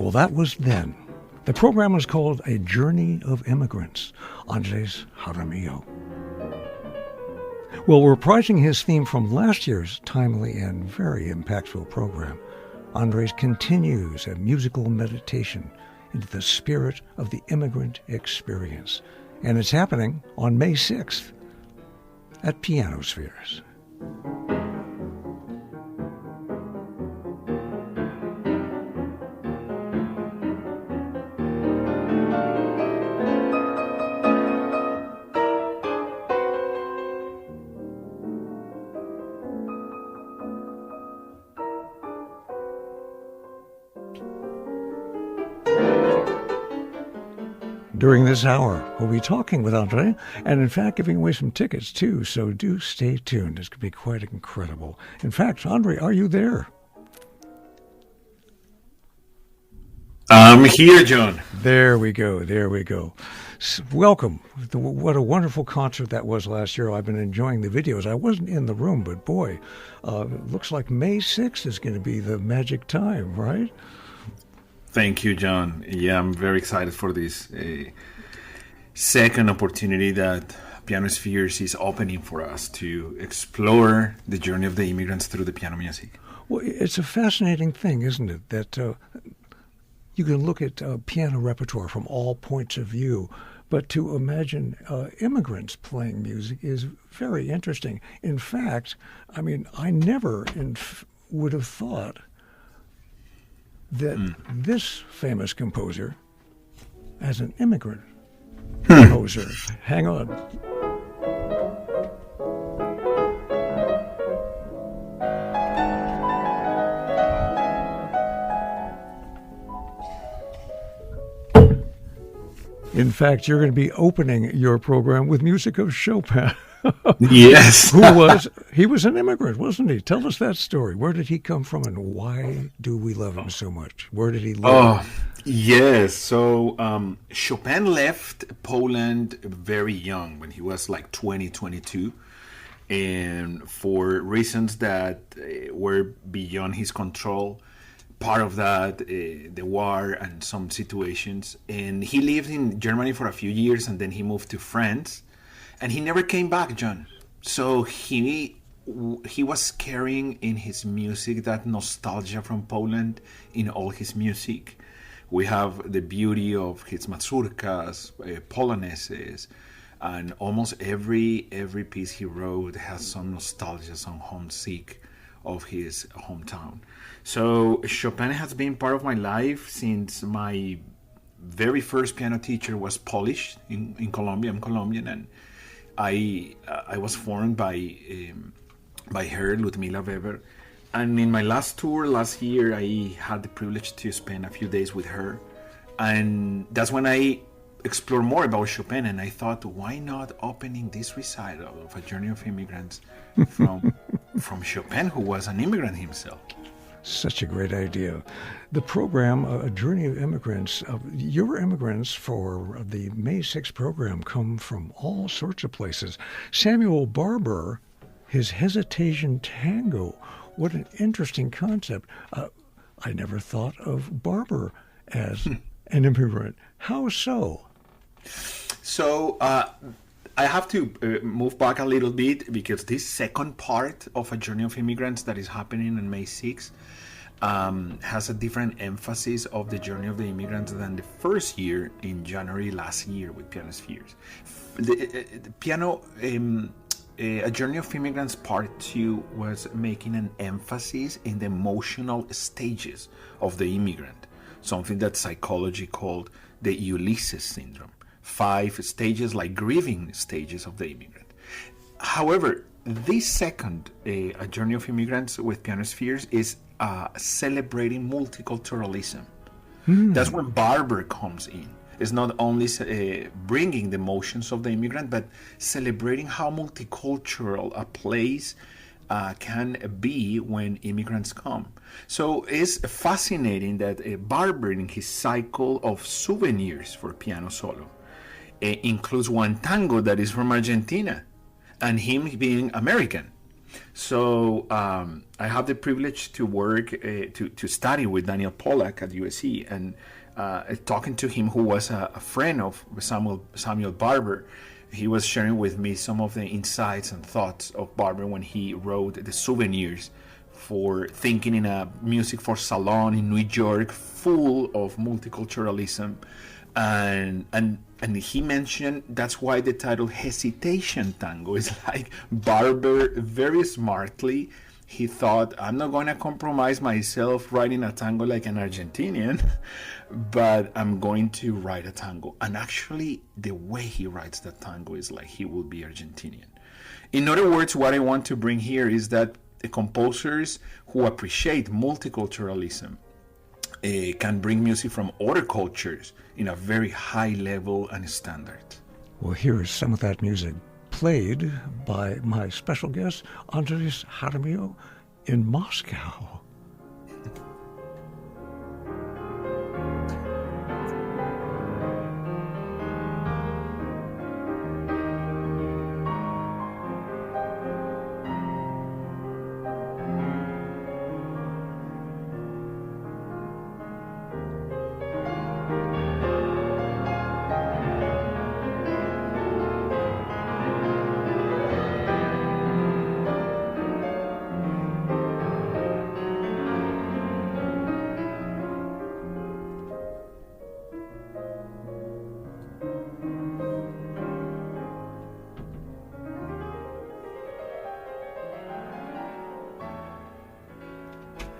Well, that was then. The program was called A Journey of Immigrants, Andres Jaramillo. Well, reprising his theme from last year's timely and very impactful program, Andres continues a musical meditation into the spirit of the immigrant experience. And it's happening on May 6th at Pianospheres. During this hour, we'll be talking with Andre and, in fact, giving away some tickets, too. So do stay tuned. It's going to be quite incredible. In fact, Andre, are you there? I'm here, John. There we go. There we go. Welcome. What a wonderful concert that was last year. I've been enjoying the videos. I wasn't in the room, but boy, it looks like May 6th is going to be the magic time, right? Thank you, John. Yeah, I'm very excited for this second opportunity that Pianospheres is opening for us to explore the journey of the immigrants through the piano music. Well, it's a fascinating thing, isn't it, that you can look at piano repertoire from all points of view, but to imagine immigrants playing music is very interesting. In fact, I mean, I never would have thought that this famous composer, as an immigrant composer, hang on. In fact, you're going to be opening your program with music of Chopin. Yes. He was an immigrant, wasn't he? Tell us that story. Where did he come from and why do we love him so much? Where did he live? Oh, yes. So Chopin left Poland very young, when he was like 20, 22. And for reasons that were beyond his control. Part of that, the war and some situations. And he lived in Germany for a few years and then he moved to France. And he never came back, John. So he was carrying in his music that nostalgia from Poland in all his music. We have the beauty of his mazurkas, polonaises, and almost every piece he wrote has some nostalgia, some homesick of his hometown. So Chopin has been part of my life since my very first piano teacher was Polish in Colombia. I'm Colombian, and I was formed by her, Ludmila Weber. And in my last tour last year, I had the privilege to spend a few days with her. And that's when I explored more about Chopin. And I thought, why not opening this recital of A Journey of Immigrants from Chopin, who was an immigrant himself? Such a great idea. The program, A Journey of Immigrants, your immigrants for the May 6th program come from all sorts of places. Samuel Barber, his Hesitation Tango, what an interesting concept. I never thought of Barber as an immigrant. How so? So I have to move back a little bit because this second part of A Journey of Immigrants that is happening on May 6th has a different emphasis of the journey of the immigrants than the first year in January last year with Pianospheres. The piano, A Journey of Immigrants Part 2 was making an emphasis in the emotional stages of the immigrant, something that psychology called the Ulysses syndrome. 5 stages, like grieving stages of the immigrant. However, this second, A Journey of Immigrants with Pianospheres, is celebrating multiculturalism. That's when Barber comes in. It's not only bringing the emotions of the immigrant, but celebrating how multicultural a place can be when immigrants come. So it's fascinating that Barber, in his cycle of souvenirs for piano solo, includes one tango that is from Argentina, and him being American. So I have the privilege to work to study with Daniel Pollack at USC, and talking to him, who was a friend of Samuel Barber. He was sharing with me some of the insights and thoughts of Barber when he wrote the Souvenirs for thinking in a music for salon in New York, full of multiculturalism, and he mentioned that's why the title Hesitation Tango is like Barber very smartly. He thought, I'm not going to compromise myself writing a tango like an Argentinian, but I'm going to write a tango. And actually, the way he writes the tango is like he will be Argentinian. In other words, what I want to bring here is that the composers who appreciate multiculturalism can bring music from other cultures in a very high level and standard. Well, here is some of that music played by my special guest, Andres Jaramillo, in Moscow.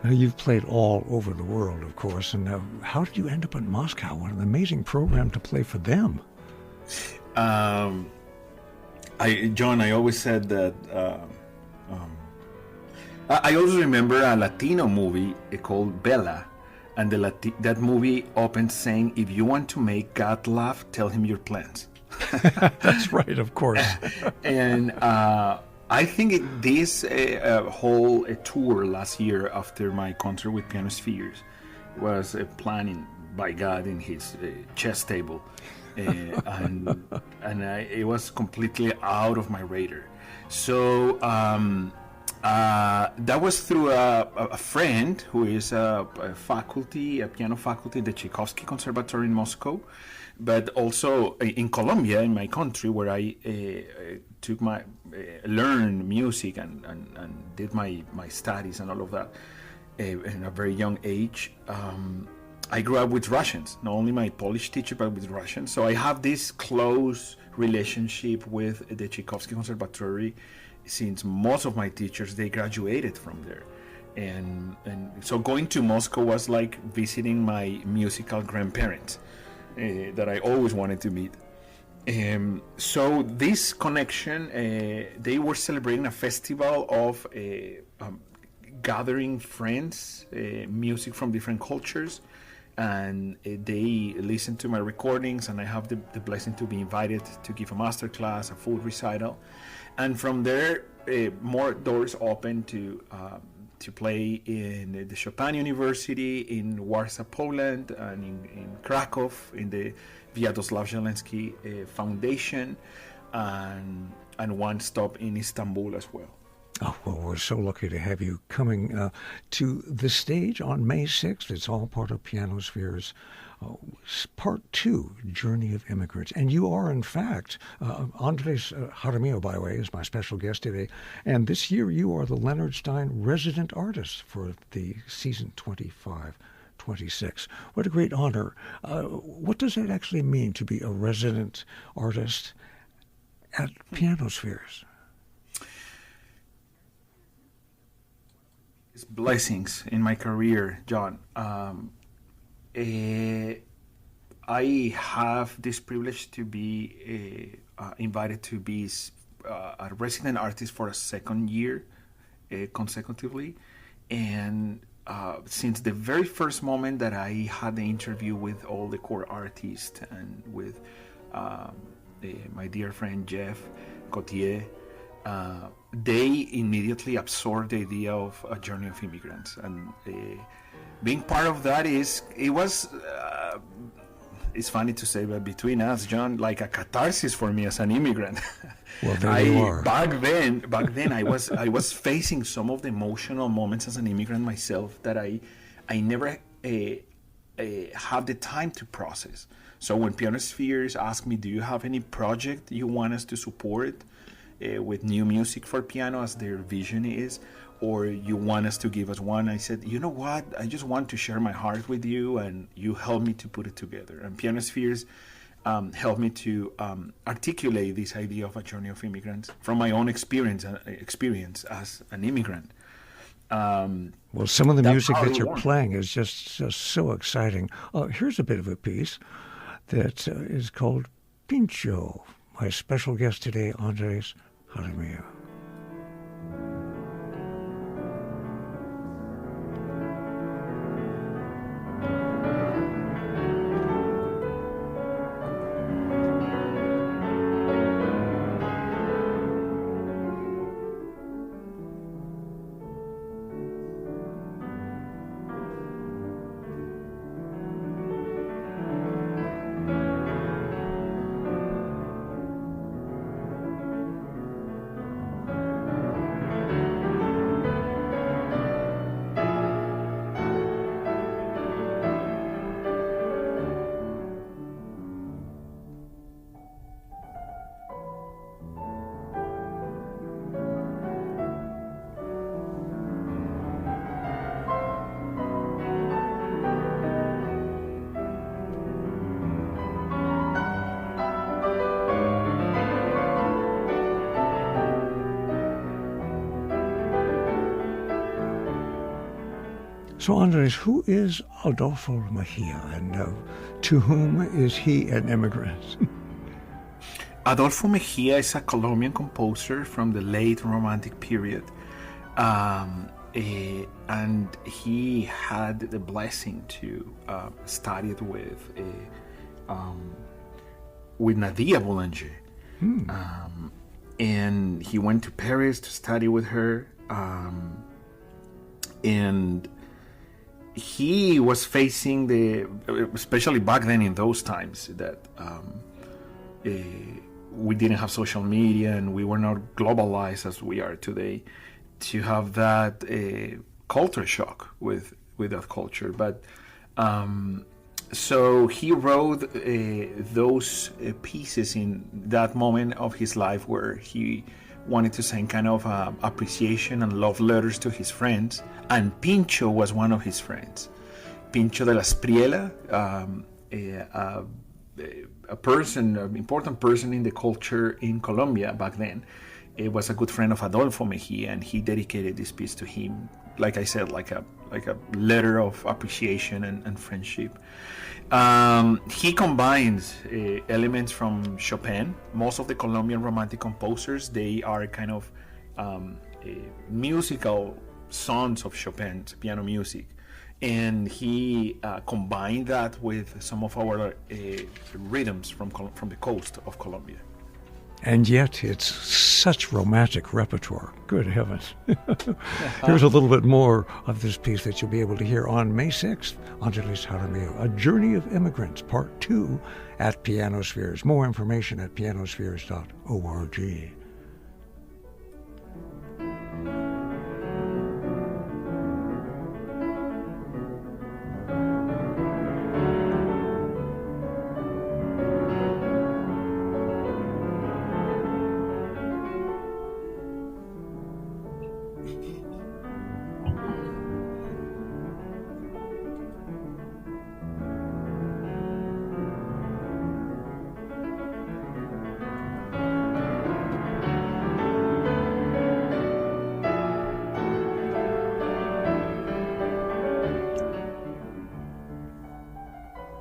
Now, you've played all over the world, of course, and how did you end up in Moscow? What an amazing program to play for them. John, I always said that I always remember a Latino movie called Bella, and that movie opens saying, if you want to make God laugh, tell him your plans. That's right, of course. And I think this whole tour last year after my concert with Piano Spheres was planning by God in his chess table. And it was completely out of my radar. So that was through a friend who is a piano faculty at the Tchaikovsky Conservatory in Moscow, but also in Colombia, in my country, where I learned music and did my studies and all of that in a very young age. I grew up with Russians, not only my Polish teacher, but with Russians. So I have this close relationship with the Tchaikovsky Conservatory, since most of my teachers, they graduated from there. And so going to Moscow was like visiting my musical grandparents that I always wanted to meet. So this connection, they were celebrating a festival of gathering friends, music from different cultures, and they listened to my recordings, and I have the blessing to be invited to give a master class, a full recital, and from there more doors open to play in the Chopin University in Warsaw, Poland, and in Krakow in the Wiatosław Żeleński Foundation, and one stop in Istanbul as well. Oh, well, we're so lucky to have you coming to the stage on May 6th. It's all part of Piano Spheres Part 2, Journey of Immigrants. And you are, in fact, Andres Jaramillo, by the way, is my special guest today. And this year you are the Leonard Stein resident artist for the season 25-26. What a great honor. What does that actually mean to be a resident artist at Piano Spheres? Blessings in my career, John. I have this privilege to be invited to be a resident artist for a second year consecutively, and since the very first moment that I had the interview with all the core artists and with my dear friend Jeff Cotier, they immediately absorbed the idea of a journey of immigrants, and being part of that it's funny to say, but between us, John, like a catharsis for me as an immigrant. Well, there you are. Back then, I was facing some of the emotional moments as an immigrant myself that I never have the time to process. So when Pianospheres asked me, "Do you have any project you want us to support with new music for piano, as their vision is, or you want us to give us one?" I said, "You know what? I just want to share my heart with you, and you help me to put it together." And Pianospheres helped me to articulate this idea of a journey of immigrants from my own experience as an immigrant. Well, some of the music how that it you're worked. playing is just so exciting. Here's a bit of a piece that is called Pincho. My special guest today, Andres Jaramillo. So, Andres, who is Adolfo Mejia, and to whom is he an immigrant? Adolfo Mejia is a Colombian composer from the late Romantic period. And he had the blessing to study with Nadia Boulanger. And he went to Paris to study with her. And he was facing especially back then in those times, that we didn't have social media and we were not globalized as we are today, to have that culture shock with that culture. But so he wrote those pieces in that moment of his life where he wanted to send kind of appreciation and love letters to his friends, and Pincho was one of his friends. Pincho de la Espriella, a person, an important person in the culture in Colombia back then. It was a good friend of Adolfo Mejia, and he dedicated this piece to him. Like I said, like a letter of appreciation and friendship. He combines elements from Chopin. Most of the Colombian Romantic composers, they are kind of musical sons of Chopin's piano music. And he combined that with some of our rhythms from the coast of Colombia. And yet it's such romantic repertoire. Good heavens. Here's a little bit more of this piece that you'll be able to hear on May 6th. Andres Jaramillo, A Journey of Immigrants, Part 2 at Pianospheres. More information at pianospheres.org.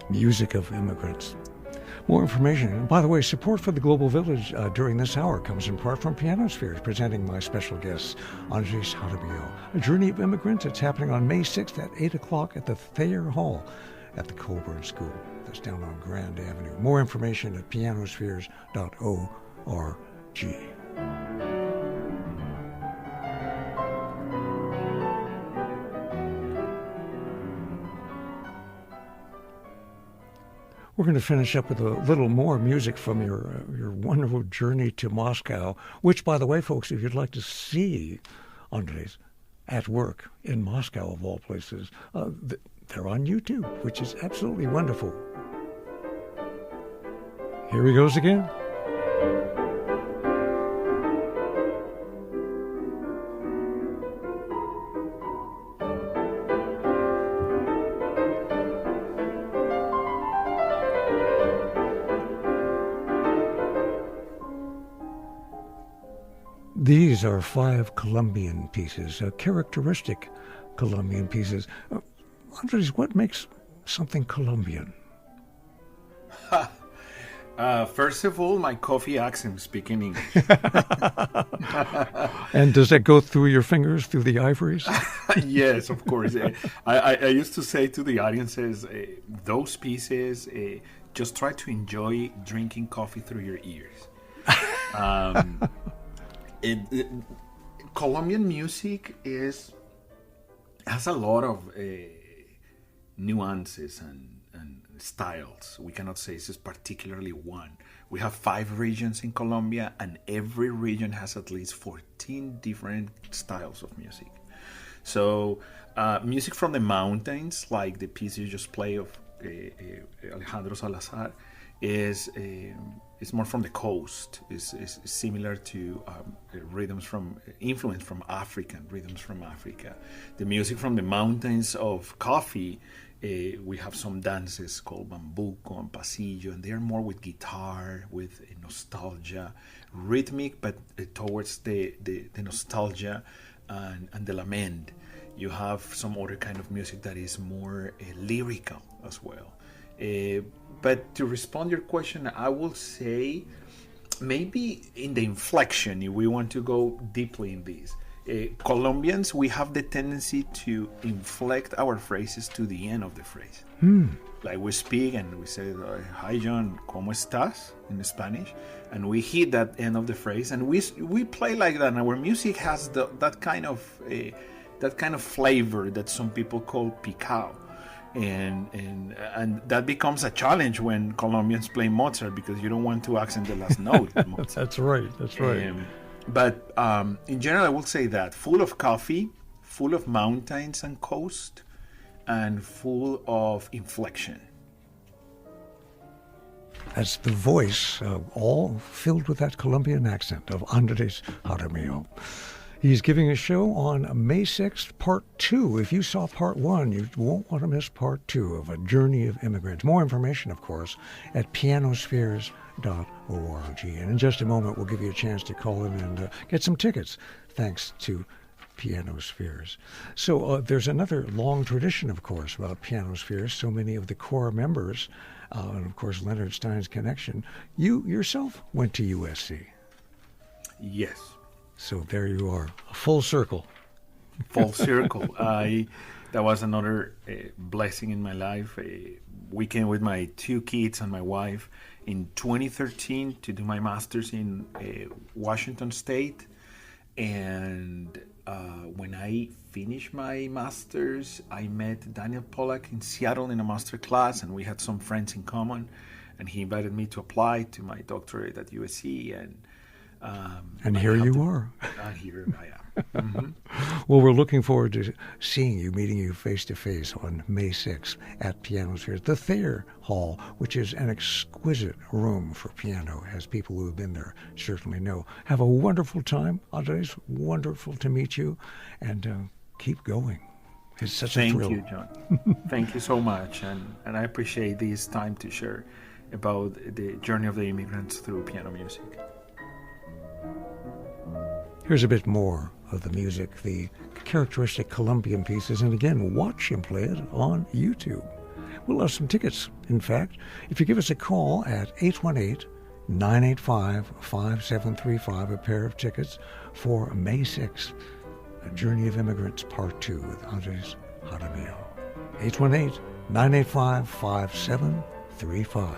Music of Immigrants. More information. And by the way, support for the Global Village during this hour comes in part from Pianospheres, presenting my special guest, Andres Jaramillo. A Journey of Immigrants. It's happening on May 6th at 8 o'clock at the Thayer Hall at the Colburn School. That's down on Grand Avenue. More information at pianospheres.org. We're going to finish up with a little more music from your wonderful journey to Moscow, which, by the way, folks, if you'd like to see Andres at work in Moscow, of all places, they're on YouTube, which is absolutely wonderful. Here he goes again. These are 5 Colombian pieces, characteristic Colombian pieces. Andres, what makes something Colombian? First of all, my coffee accent speaking English. And does that go through your fingers, through the ivories? Yes, of course. I used to say to the audiences, those pieces, just try to enjoy drinking coffee through your ears. Colombian music has a lot of nuances and styles. We cannot say this is particularly one. We have 5 regions in Colombia, and every region has at least 14 different styles of music. So music from the mountains, like the piece you just played of Alejandro Salazar, is more from the coast. Is similar to influence from African rhythms from Africa. The music from the mountains of coffee, we have some dances called bambuco and pasillo, and they are more with guitar, with nostalgia, rhythmic, but towards the nostalgia and the lament. You have some other kind of music that is more lyrical as well. But to respond to your question, I will say maybe in the inflection, if we want to go deeply in this. Colombians, we have the tendency to inflect our phrases to the end of the phrase. Like we speak and we say, "Hi John, ¿cómo estás?" in Spanish, and we hit that end of the phrase, and we play like that. And our music has that kind of flavor that some people call picao. And that becomes a challenge when Colombians play Mozart, because you don't want to accent the last note. That's right. But in general, I will say that full of coffee, full of mountains and coast, and full of inflection. That's the voice, all filled with that Colombian accent of Andres Jaramillo. He's giving a show on May 6th, Part 2. If you saw Part 1, you won't want to miss Part 2 of A Journey of Immigrants. More information, of course, at pianospheres.org. And in just a moment, we'll give you a chance to call in and get some tickets, thanks to Pianospheres. So there's another long tradition, of course, about Pianospheres. So many of the core members, and of course, Leonard Stein's connection. You yourself went to USC. Yes. So there you are, a full circle. Full circle. That was another blessing in my life. A weekend with my 2 kids and my wife in 2013 to do my master's in Washington State. And when I finished my master's, I met Daniel Pollack in Seattle in a master class, and we had some friends in common. And he invited me to apply to my doctorate at USC, and here you are. Here I am. Mm-hmm. Well, we're looking forward to seeing you, meeting you face-to-face on May 6th at Pianospheres, the Thayer Hall, which is an exquisite room for piano, as people who have been there certainly know. Have a wonderful time, Andres. Wonderful to meet you, and keep going. It's such a thrill. Thank you, John. Thank you so much, and I appreciate this time to share about the journey of the immigrants through piano music. Here's a bit more of the music, the characteristic Colombian pieces, and again, watch him play it on YouTube. We'll have some tickets, in fact, if you give us a call at 818-985-5735, a pair of tickets for May 6th, A Journey of Immigrants Part 2 with Andres Jaramillo. 818-985-5735.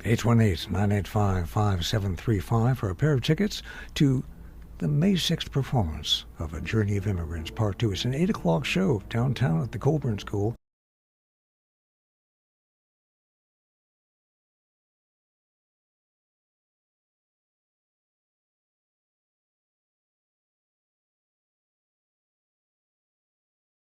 818-985-5735 for a pair of tickets to the May 6th performance of A Journey of Immigrants Part 2. It's an 8 o'clock show downtown at the Colburn School.